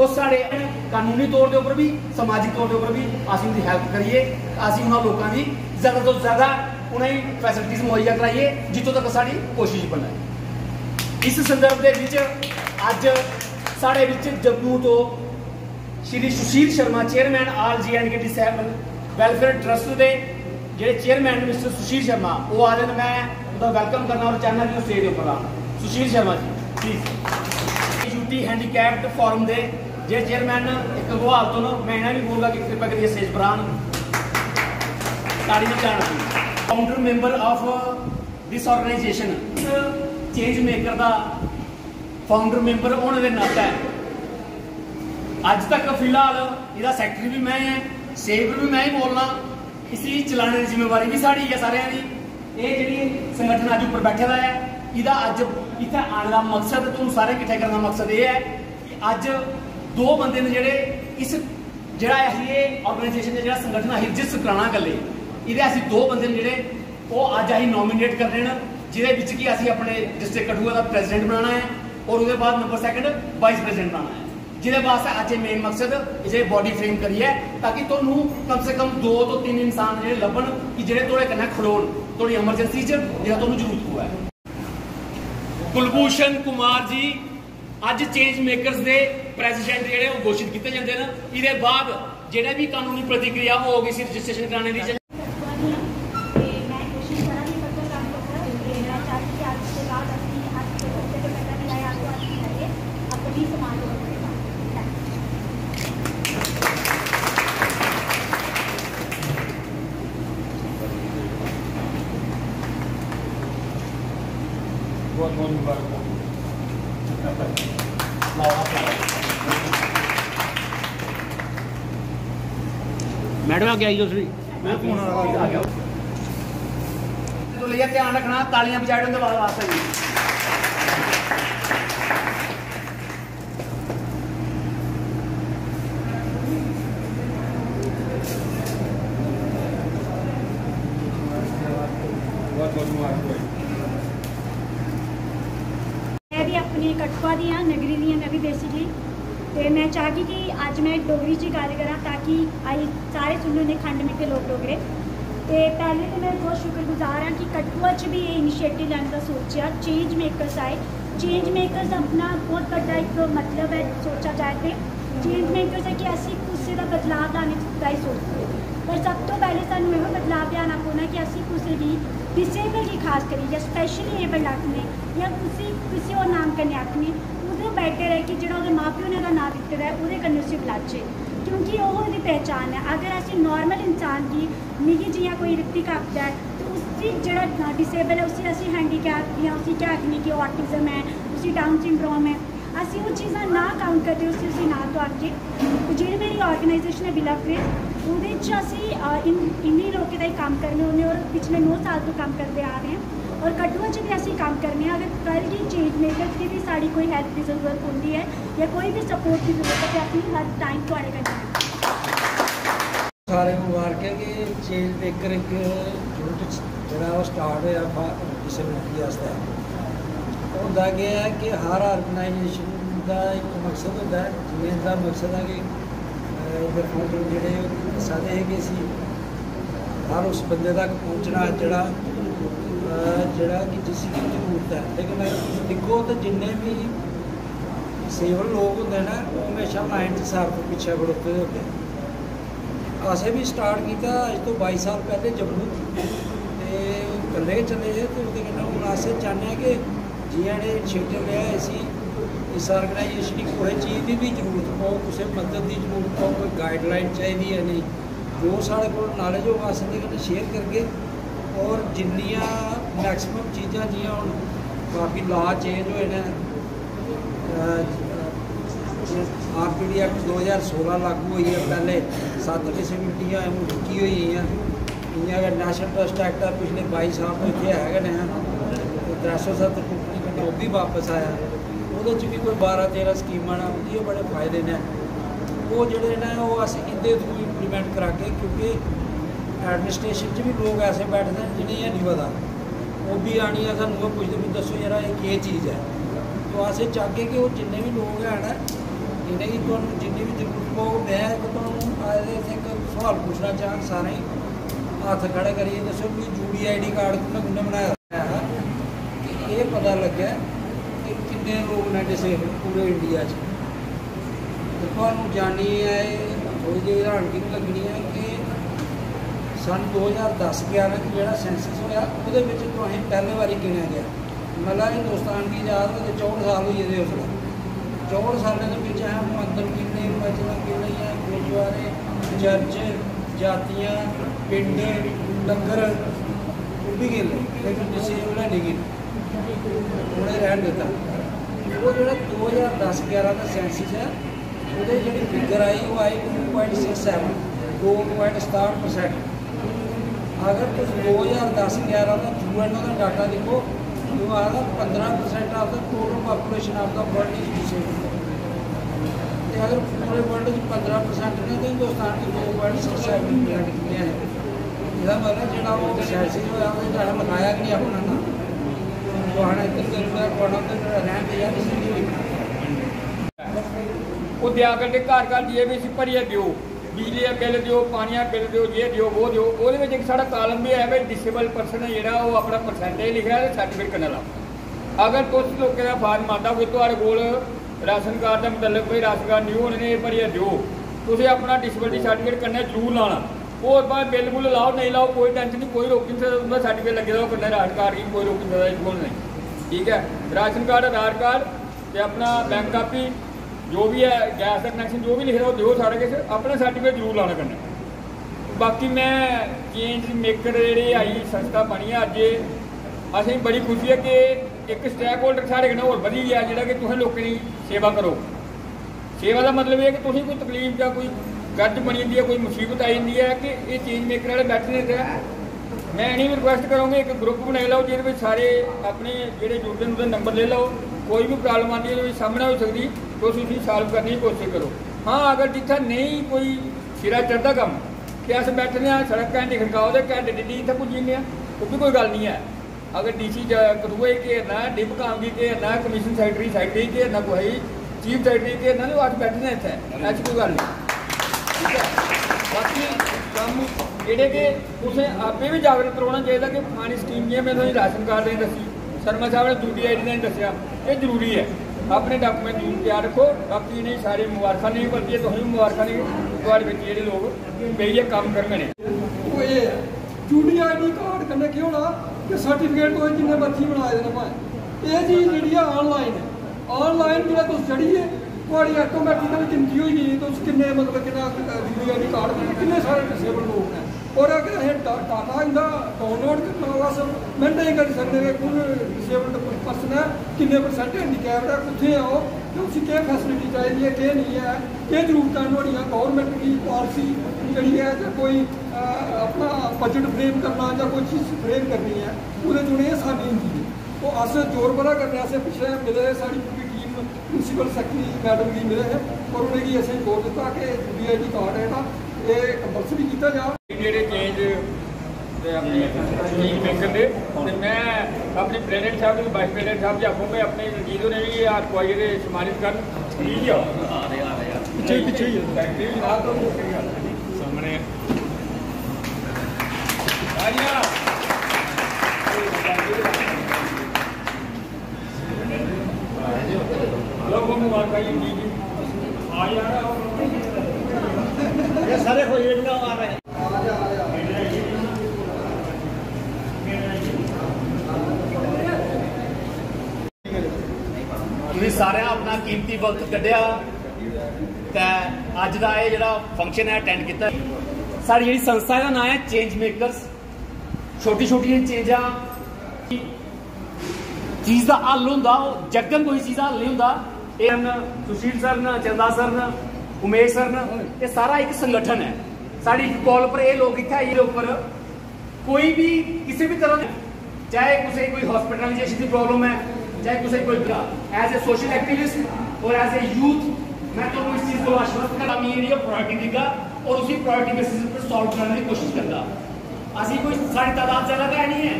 उस साढ़े कानूनी तौर के उपर भी समाजिक तौर के उपर भी असीं उनकी हैल्प करिए, असीं उन्होंने लोगों की ज़्यादा तो ज़्यादा उन्हें फैसिलिटीज़ मुहैया कराइए जितों तक साड़ी कोशिश बने। इस संदर्भ के अज साढ़े जम्मू तो Shri Sushil Sharma chairman all J&K disable welfare trust के जो चेयरमैन मिस्टर सुशील शर्मा वो आ रहे, मैं उनका वेलकम करना और चाहना कि स्टेज पर आ Sushil Sharma ji please. UT handicapped forum के जे चेयरमैन एक घगवाल तो मैं इन्हें भी बोलूँगा कि कृपा करिए स्टेज पर आन, ताड़ी में जाना। Founder member of this organization change maker का फाउंडर मेंबर होने के नाते अज तक फिलहाल इसका सैकटरी भी मैं है, सेवकर भी मैं ही बोलना, इसी चलाने की जिम्मेवारी भी साड़ी है सारे की। ये जी संगठन अज उपर बैठे का है, इसका अज इतने आने का मकसद तुम सारे इकट्ठे करने का मकसद ये है कि अज दो बंदे ने जोड़े इस जोड़ा ये ऑर्गेनाइजेशन का जो संगठन रजिस्टर कराना गले ये असी दो बंदे ने जोड़े वो अज अं नॉमीनेट कर रहे हैं, जिसे कि असी अपने डिस्ट्रिक्ट कठुआ का प्रेजिडेंट बनाना है और उसके बाद नंबर सैकेंड वाइस प्रेजिडेंट बनाना है, जिसे वास्ते अज मेन मकसद इसे बॉडी फ्रेम करिए ताकि तुहानू कम से कम 2 तो 3 इंसान जो लभन कि जो थोड़े कन्नै खड़ोन थोड़ी एमरजेंसी जो तुहानू जरूरत हुआ है। कुलभूषण कुमार जी अज चेंज मेकरस के प्रेजिडेंट जोड़े घोषित किए जाते हैं। इसके बाद जो भी कानूनी प्रतिक्रिया वो होगी इस रजिस्ट्रेशन कराने की। बहुत बहुत मुबारक। मैडम आ गया मैं फोन आ गया तो लिया ध्यान रखना, तालियां बजाए उनके वास्ते भी। बहुत बहुत मुबारक। अपनी कठुआ दी हाँ नगरी दी मैं भी बेसिकली तो मैं चाहगी कि अज मैं डोगरी च गल करा ताकि आई सारे सुनने ने खंड मिट्ठे लोग डोगरे। तो पहले तो मैं बहुत शुक्रगुजार हाँ कि कठुआ च भी ये इनिशिएटिव लैने का सोचा चेंज मेकरस आए। चेंज मेकरस अपना बहुत बड़ा एक मतलब है सोचा जाए तो चेंज मेकरस है कि असी किसी का बदलाव लाने का ही सोचते, पर सब तो पहले सानू यह बदलाव लिया पौना कि असी किसी भी डिसेबल की खास करी या स्पैशली एबल आखने या किसी और नाम कन्नै आखने वो बैटर है कि जो माँ प्यो ने नाम दिता है वो कन्नै उसी बुलाचे, क्योंकि वो पहचान है। अगर असी नॉर्मल इंसान की मिगी जियां कोई ऋतिक आखता है तो उसकी जो डिसेबल है उसी असी हैंडीकैप या उसी क्या आखने कि ऑटिज्म है, उसी डाउन सिंड्रोम है, असी वो चीज़ा ना काउंट करते उसी ना तो आके जी मेरी ऑर्गेनाइजेशन है बिलाफ्रेज वो इन्हीं लोगों का काम करने होने और पिछले 9 साल तो काम करते आ रहे हैं और कठुआ च भी असी काम करने। अगर कल की चेंज मेकर्स की भी साड़ी कोई हेल्प की जरूरत होती है या कोई भी सपोर्ट की जरूरत है तो अपनी हर टाइम थोड़े करना। सारे मुबारक है कि चेंज मेकर एक यूनिट जो स्टार्ट होया डिसेबिलिटी वास्ते होंदा क्या है कि हर ऑर्गेनाइजेशन का एक मकसद होता है, जिमें का मकसद है कि जोड़े सारे है कि हर उस बंदे तक पहुँचना जोड़ा कि जिसकी जरूरत है। लेकिन देखो तो जिन्ने भी सिविल लोग होंगे ना वो हमेशा लाइन च सार तो पिछे खड़ोते होते। असें भी स्टार्ट किया अज तो 22 साल पहले जम्मू तो कल्ले चले गए तो हूँ अस चाहते कि जियां ने इनिशिएटिव लिया इसी इस ऑर्गेनाइजेशन की कोई चीज़ की भी जरूरत पाओ, किसी मदद की जरूरत पाओ, कोई गाइडलाइन चाहिए है नहीं, जो साढ़े को नॉलेज होगा अस शेयर करके और जिन्नियां मैक्सीमम चीज़ा जियां हम काफ़ी लॉ चेंज हुए हैं। RPD एक्ट 2016 लागू हुई है, पहले 7 डिसेबिलिटियां मुक्की हुई हैं। इं नैशनल ट्रस्ट एक्ट है पिछले 22 साल तो इतने है 307 कंपनी वो भी वापस आया, वो भी कोई 12-13 स्कीमां ने बड़े फायदे ने वो जोड़े ने वो अस इंदे थ्रू इंप्लीमेंट करा के, क्योंकि एडमिनिस्ट्रेशन भी लोग ऐसे बैठते हैं जिन्हें यह नहीं पता, वो भी आनी है सानू पुछते भी दसो यार ये चीज़ है। तो अस चाहते कि वो जिन्ने भी लोग हैं इन्हें तुहानूं जिन्नी भी जरूरत हो मैं तुहानूं आज एक सवाल पूछना चाहां सारे हत्थ खड़े करिए दस्सो कि UDID कार्ड कुन्ने बनाया है कि ये पता लगे कि कितने लोग ने डिसेबल पूरे इंडिया च। तुहानूं जानी है थोड़ी जी हैरानगी लगनी है कि सन 2010-11 जो सेंसस होया उहदे विच तुहां पहले बारी गिणिया गया मतलब हिंदुस्तान की आज़ाद होते 64 साल हुई है उसले 64 सालों के अं मंदिर किन्ने मस्जिद किन्नियां गुरुद्वारे चर्च जातियां पिंड डंगर वो भी गिन लेकिन डिसेबल नहीं गिन उन्हें रहन दिता। वो जो 2010-11 का सेंसस है वो जी फिगर आई वो आई 2.67 2.67%। अगर तुम 2010-11 का UN का डाटा देखो तो आधा 15% of the total population of the world is disabled. अगर पूरे वर्ल्ड 15% ने तो हिंदुस्तान की 2.67% कितने हैं इसका मतलब जो वो सेंसस होया वो लगाया कि नहीं अपना ना तो हाँ इधर रहन दिया किसी वो दिया करके घर घर दिए भी भरिए दिओ बिजली का बिल दिओ पानी का बिल दिओ ये दिओ वो दिओ वो एक साढ़ा कालम भी है भाई डिसेबल परसन है जो वो अपना परसेंटेज लिखा है सर्टिफिकेट करने ला। अगर तुम लोगों का फार्म आता कोई तुम्हारे कोल राशन कार्ड का मतलब कोई राशन कार्ड नहीं होने भरिए दिओ तुम अपना डिसेबिलिटी सर्टिफिकेट करना जरूर लाना। और भाई बिल बुल लाओ नहीं लाओ कोई टेंशन नहीं कोई रोक नहीं सकता उनका सर्टिफिकेट लगे दा करना राशन कार्ड की कोई रोक नहीं सकता इस कोल नहीं ठीक है। राशन कार्ड आधार कार्ड तो अपना बैंक कापी जो भी है गैस का कनैक्शन जो भी लिखे हो दो सारा कुछ अपना सर्टिफिकेट जरूर लाना करना। बाकी मैं चेंज मेकर जी आई संस्था बनी है अज असें बड़ी खुशी है कि एक स्टेक होल्डर साढ़े कन्नै होर बधी गया जोड़ा कि तुसें लोगों की सेवा करो। सेवा का मतलब ये कि तुसें कोई तकलीफ या कोई गर्ज बनी जाती है कोई मुसीबत आई जाती है कि ये चेंज मेकर वाले बैठे ने मैं इन्हीं रिक्वेस्ट करूँगा एक ग्रुप बनाई लो जिसमें सारे अपने जोड़े जुड़ते हैं उनका नंबर ले लो कोई भी प्रॉब्लम आती है सामने हो सकती तो उसी सॉल्व करने की कोशिश करो। हाँ अगर जितना नहीं कोई सिरा चढ़ता कम कि अस बैठने सड़क घंटे खड़काओ तो घंटे डी इतना पुजी जन्ने वो भी कोई गल नहीं है। अगर DC कठुए घेरना डिप कामगी घेरना कमीशन सैकटरी घेरना कोई चीफ सैकटरी घेरना तो अस बैठने इतने ऐसी कोई गल नहीं ठीक है। बाकी कम जोड़े कि तुसें आपे भी जागृत रौना चाहिए कि फलानी स्कीम जी मैं तुझे राशन कार्ड नहीं दसी शर्मा साहब ने UDID ने दसिया ये जरूरी है अपने डॉक्यूमेंट जरूर तैयार रखो। बाकी इन्हें सारी मुबारक नहीं बल्कि तुम भी मुबारक नहीं थोड़े जो लोग बेहिए काम करने वो ये है UDID कार्ड कन्नै केह् होना कि सर्टिफिकेट तुसें जिन्ने मर्जी बनाए देने भाएं ये चीज़ जी ऑनलाइन है ऑनलाइन जो तुम चढ़िए थोड़ी ऑटोमैटिकली गिनती होई गई तुस किन्ने मतलब किन्ना UDID कार्ड किन्ने सारे डिसेबल लोग हैं और अगर असें डाटा इंदा डाउनलोड करना अस मिनटें ही करी सकते हैं कुल डिसेबल्ड परसन है किन्ने परसेंट हैंडीकैप्ड है कुत्थे आओ तो उसी केह् फैसिलिटी चाहिए है केह् नहीं है केह् जरूरतां नोहाड़ियां गौरमेंट की पॉलिसी जी है जां कोई अपना बजट फ्रेम करना जां कोई चीज़ फ्रेम करनी है ओह्दे च उ'नेंगी आसानी होंदी है। तो अस जोर भरा करने आस्तै पिछले मिले साढ़ी पूरी टीम प्रिंसीपल सैकटरी मैडम गी मिले हैं और उ'नेंगी असें जोर दित्ता कि UDID कार्ड है ना ये कंपलसरी किया जा ਜਿਹੜੇ ਚੇਂਜ अपने चेंज मेकर दे मैं अपने प्रेसिडेंट साहब ते वाइस प्रेसिडेंट साहब जी आखूँगा अपने रंजीत ने भी अगुवाई दे सम्मानित कर पिछे सामने लोगों मुबारक जी आ यार सारे को ये आ रहे हैं ਤੁਸੀਂ ਸਾਰਿਆਂ ਆਪਣਾ ਕੀਮਤੀ ਵਕਤ ਕੱਢਿਆ ਤੇ ਅੱਜ ਦਾ ਇਹ ਜਿਹੜਾ ਫੰਕਸ਼ਨ ਹੈ ਅਟੈਂਡ ਕੀਤਾ। ਸਾਡੀ ਜਿਹੜੀ ਸੰਸਥਾ ਦਾ ਨਾਮ ਹੈ ਚੇਂਜ ਮੇਕਰਸ। ਛੋਟੀ ਛੋਟੀਆਂ ਚੇਂਜਾਂ ਚੀਜ਼ ਦਾ ਹੱਲ ਹੁੰਦਾ ਜਗਦਮ ਕੋਈ ਚੀਜ਼ ਦਾ ਹੱਲ ਨਹੀਂ ਹੁੰਦਾ। ਇਹ ਸੁਸ਼ੀਲ ਸਰ ਨੇ ਚੰਦਾ ਸਰ ਨੇ उमेश सर ने ये सारा एक संगठन है साड़ी कॉल पर ये लोग इतना ये ऊपर कोई भी किसी भी तरह चाहे किसी कोई हॉस्पिटलाइजेशन की प्रॉब्लम है चाहे किसी कोई एज ए सोशल एक्टिविस्ट और एज ए यूथ मैं तो इस चीज़ को आश्वस्त करा मेरी प्रायोरिटी देगा और उसी प्रायोरिटी बेसिस पर सॉल्व करने की कोशिश करता। असी कोई साड़ी तादाद ज़्यादा तो है नहीं है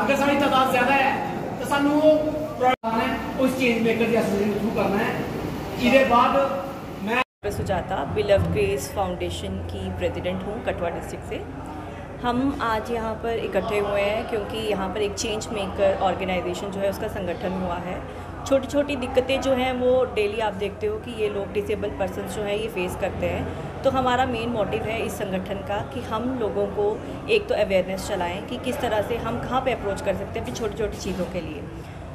अगर साड़ी तादाद ज़्यादा है तो सानू वो उस चेंज मेकर की एसोसिएशन थ्रू करना है। इसके बाद मैं सुजाता बिलव्ड ग्रेस फाउंडेशन की प्रेसिडेंट हूँ कठुआ डिस्ट्रिक्ट से। हम आज यहाँ पर इकट्ठे हुए हैं क्योंकि यहाँ पर एक चेंज मेकर ऑर्गेनाइजेशन जो है उसका संगठन हुआ है। छोटी छोटी दिक्कतें जो हैं वो डेली आप देखते हो कि ये लोग डिसेबल पर्सन्स जो हैं ये फेस करते हैं। तो हमारा मेन मोटिव है इस संगठन का कि हम लोगों को एक तो अवेयरनेस चलाएं कि किस तरह से हम कहाँ पे अप्रोच कर सकते हैं अपनी छोटी छोटी चीज़ों के लिए।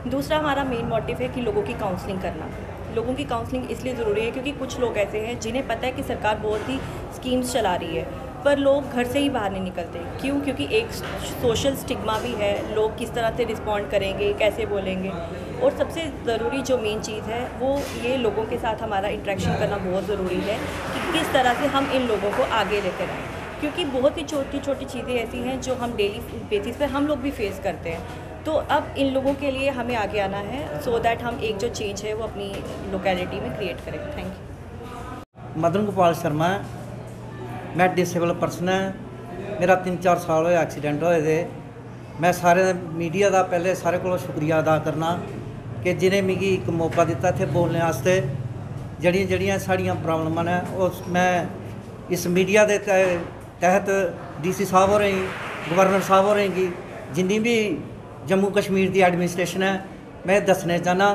दूसरा हमारा मेन मोटिव है कि लोगों की काउंसलिंग करना। लोगों की काउंसलिंग इसलिए ज़रूरी है क्योंकि कुछ लोग ऐसे हैं जिन्हें पता है कि सरकार बहुत ही स्कीम्स चला रही है पर लोग घर से ही बाहर नहीं निकलते। क्यों? क्योंकि एक सोशल स्टिग्मा भी है, लोग किस तरह से रिस्पॉन्ड करेंगे, कैसे बोलेंगे। और सबसे ज़रूरी जो मेन चीज़ है वो ये लोगों के साथ हमारा इंटरेक्शन करना बहुत ज़रूरी है कि किस तरह से हम इन लोगों को आगे लेकर आएँ, क्योंकि बहुत ही छोटी छोटी चीज़ें ऐसी हैं जो हम डेली बेसिस पर हम लोग भी फेस करते हैं। तो अब इन लोगों के लिए हमें आगे आना है सो दैट हम एक जो चेंज है वो अपनी लोकेलिटी में क्रिएट करें। Thank you. मदन गोपाल शर्मा, मैं डिसेबल पर्सन है। मेरा 3-4 साल होए एक्सीडेंट होए थे। मैं सारे मीडिया का पहले सारे को शुक्रिया अदा करना कि जिन्हें मिगी एक मौका दिता थे बोलने वास्ते। जड़ियाँ साड़ियाँ प्रॉब्लम ने उस मैं इस मीडिया के तहत DC साहब हो रही, गवर्नर साहब हो रही, जिन्नी भी जम्मू कश्मीर की एडमिनिस्ट्रेशन है, मैं दसना चाहना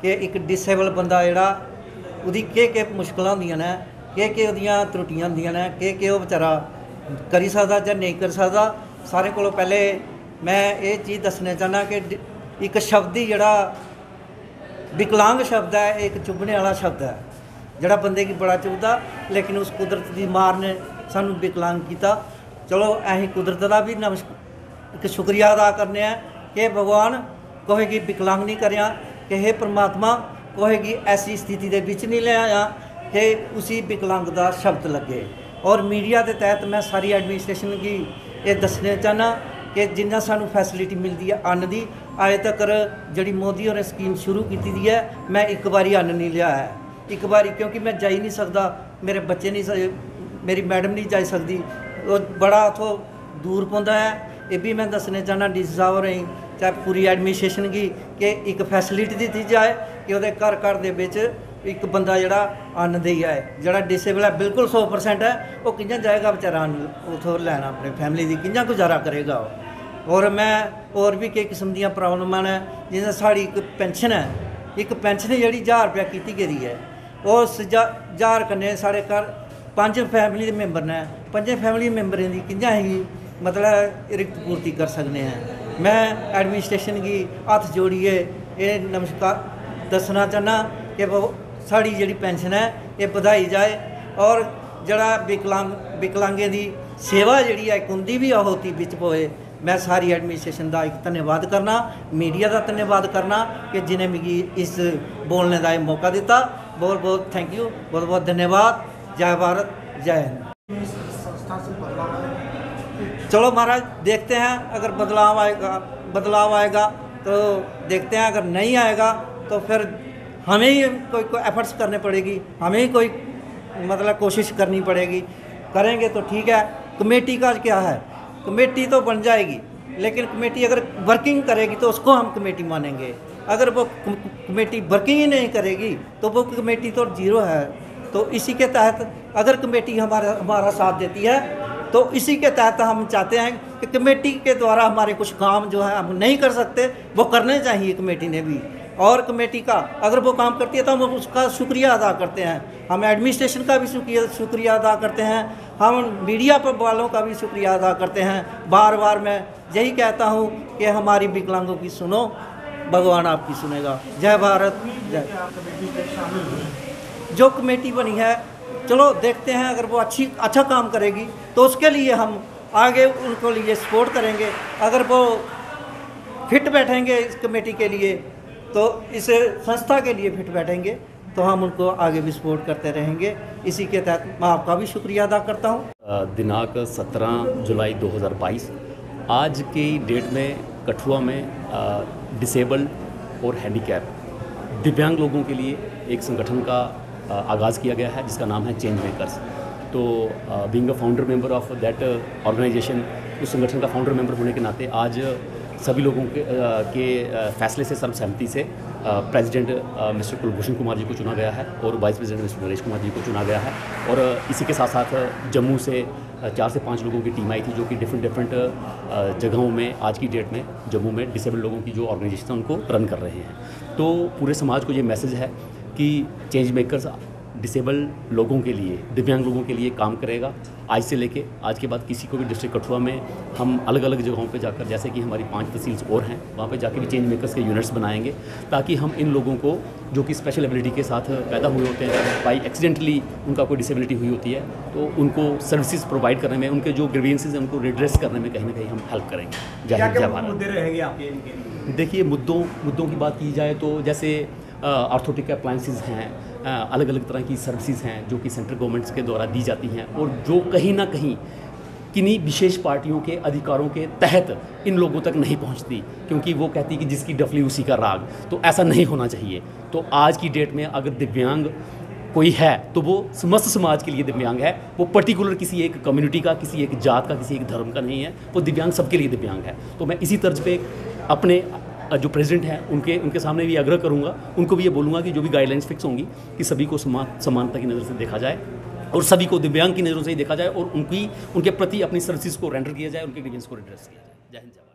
कि एक डिसेबल बंदा जोड़ा उदी के मुश्किल होंदियां ने, के उदियां त्रुटियां होंदियां ने, के वो बेचारा करी सकदा या नहीं कर सकदा। सारे कोलों पहले मैं ये चीज़ दसना चाहना कि एक शब्द ही जोड़ा विकलांग शब्द है, एक चुभने वाला शब्द है जोड़ा बंदे की बड़ा चुभदा, लेकिन उस कुदरत की मार ने सानू विकलांग किया। चलो असीं कुदरत का भी एक शुक्रिया अदा करने हैं कि भगवान कोहे की विकलांग नहीं करिया, कि हे परमात्मा कोहे की ऐसी स्थिति के विच नहीं ले आया कि उसी विकलांग का शब्द लगे। और मीडिया के तहत मैं सारी एडमिनिस्ट्रेशन की ये दसना चाहना कि जिन्ना सानू फैसिलिटी मिलती है अन्न की, अजे तक जी मोदी होरें स्कीम शुरू की दी है, मैं एक बारी अन्न नहीं लिया है। एक बारी क्योंकि मैं जा ही नहीं सकता, मेरे बच्चे नहीं, मेरी मैडम नहीं जा सकती, वो बड़ा उतो दूर पौंदा है। ये भी मैं दसना चाहना DC साहब हो रही चाहे पूरी एडमिनिस्ट्रेशन की कि एक फैसिलिटी दी जाए कि वो घर घर के एक बंदा जोड़ा अन्न दे आए। जोड़ा डिसेबल है बिल्कुल 100% है, वो कि'यां जाएगा बेचारा अन्न उतो लैना, अपनी फैमिली की कि'यां गुजारा करेगा। और मैं और भी कई किस्म दी प्रॉब्लम ने, जिसमें साड़ी एक पेंशन है, एक पेंशन जी 1000 रुपया की गई है। उस 1000 कन्नै साढ़े घर 5 फैमिली मैंबर ने, 5 फैमिली मैंबरें की कि'यां ही मतलब रिक्त पूर्ति कर सकते हैं। मैं एडमिनिस्ट्रेशन की हथ जोड़िए ये नमस्कार दसना चाहना कि वो साड़ी जी पेंशन है ये बढ़ाई जाए, और जड़ा विकलांगें की सेवा जी है उनकी भी आहुति बिच पोए। मैं सारी एडमिनिस्ट्रेशन का एक धन्यवाद करना, मीडिया का धन्यवाद करना कि जिन्हें मिगी इस बोलने का मौका दिता। बहुत बहुत थैंक यू, बहुत बहुत धन्यवाद। जय भारत, जय हिंद। चलो महाराज देखते हैं, अगर बदलाव आएगा तो देखते हैं, अगर नहीं आएगा तो फिर हमें ही कोई एफर्ट्स करने पड़ेगी, हमें ही कोई मतलब कोशिश करनी पड़ेगी। करेंगे तो ठीक है। कमेटी का क्या है, कमेटी तो बन जाएगी, लेकिन कमेटी अगर वर्किंग करेगी तो उसको हम कमेटी मानेंगे। अगर वो कमेटी वर्किंग ही नहीं करेगी तो वो कमेटी तो जीरो है। तो इसी के तहत अगर कमेटी हमारा साथ देती है तो इसी के तहत हम चाहते हैं कि कमेटी के द्वारा हमारे कुछ काम जो है हम नहीं कर सकते वो करने चाहिए कमेटी ने भी। और कमेटी का अगर वो काम करती है तो हम उसका शुक्रिया अदा करते हैं। हम एडमिनिस्ट्रेशन का भी शुक्रिया अदा करते हैं, हम मीडिया पर वालों का भी शुक्रिया अदा करते हैं। बार बार मैं यही कहता हूँ कि हमारी विकलांगों की सुनो, भगवान आपकी सुनेगा। जय भारत, जय। जो कमेटी बनी है चलो देखते हैं, अगर वो अच्छा काम करेगी तो उसके लिए हम आगे उनको लिए सपोर्ट करेंगे। अगर वो फिट बैठेंगे इस कमेटी के लिए तो इस संस्था के लिए फिट बैठेंगे तो हम उनको आगे भी सपोर्ट करते रहेंगे। इसी के तहत मैं आपका भी शुक्रिया अदा करता हूँ। दिनांक 17 जुलाई 2022 आज की डेट में कठुआ में डिसेबल और हैंडीकैप दिव्यांग लोगों के लिए एक संगठन का आगाज़ किया गया है जिसका नाम है चेंज मेकर्स। तो being a founder member of that organization, उस संगठन का फाउंडर मेंबर होने के नाते आज सभी लोगों के फैसले से सर्वसहमति से प्रेसिडेंट मिस्टर कुलभूषण कुमार जी को चुना गया है और vice president mister Naresh Kumar ji को चुना गया है। और इसी के साथ साथ जम्मू से 4 से 5 लोगों की टीम आई थी जो कि डिफरेंट जगहों में आज की डेट में जम्मू में डिसेबल्ड लोगों की जो ऑर्गेनाइजेशन है उनको रन कर रहे हैं। तो पूरे समाज को ये मैसेज है कि चेंज मेकर्स डिसेबल्ड लोगों के लिए, दिव्यांग लोगों के लिए काम करेगा। आज से लेके आज के बाद किसी को भी डिस्ट्रिक्ट कठुआ में हम अलग अलग जगहों पे जाकर, जैसे कि हमारी 5 तहसील्स और हैं, वहाँ पे जाके भी चेंज मेकर्स के यूनिट्स बनाएंगे ताकि हम इन लोगों को जो कि स्पेशल एबिलिटी के साथ पैदा हुए होते हैं, बाई एक्सीडेंटली उनका कोई डिसेबिलिटी हुई होती है, तो उनको सर्विसेज प्रोवाइड करने में, उनके जो ग्रीवेंसेज हैं उनको रिड्रेस करने में कहीं ना कहीं हम हेल्प करेंगे। जय हिंद, जय भारत। देखिए, मुद्दों की बात की जाए तो जैसे ऑर्थोटिक अप्लायंसेस हैं, अलग अलग तरह की सर्विसेज हैं जो कि सेंट्रल गवर्नमेंट्स के द्वारा दी जाती हैं और जो कहीं ना कहीं किन्हीं विशेष पार्टियों के अधिकारों के तहत इन लोगों तक नहीं पहुंचती, क्योंकि वो कहती कि जिसकी डफली उसी का राग। तो ऐसा नहीं होना चाहिए। तो आज की डेट में अगर दिव्यांग कोई है तो वो समस्त समाज के लिए दिव्यांग है। वो पर्टिकुलर किसी एक कम्युनिटी का, किसी एक जात का, किसी एक धर्म का नहीं है। वो दिव्यांग सबके लिए दिव्यांग है। तो मैं इसी तर्ज पे अपने जो प्रेसिडेंट हैं उनके सामने भी आग्रह करूंगा, उनको भी ये बोलूँगा कि जो भी गाइडलाइंस फिक्स होंगी कि सभी को समानता की नज़र से देखा जाए और सभी को दिव्यांग की नज़रों से ही देखा जाए और उनके प्रति अपनी सर्विसेज को रेंडर किया जाए, उनके ग्रीवेंस को रिड्रेस किया जाए। जय हिंद, जय भारत।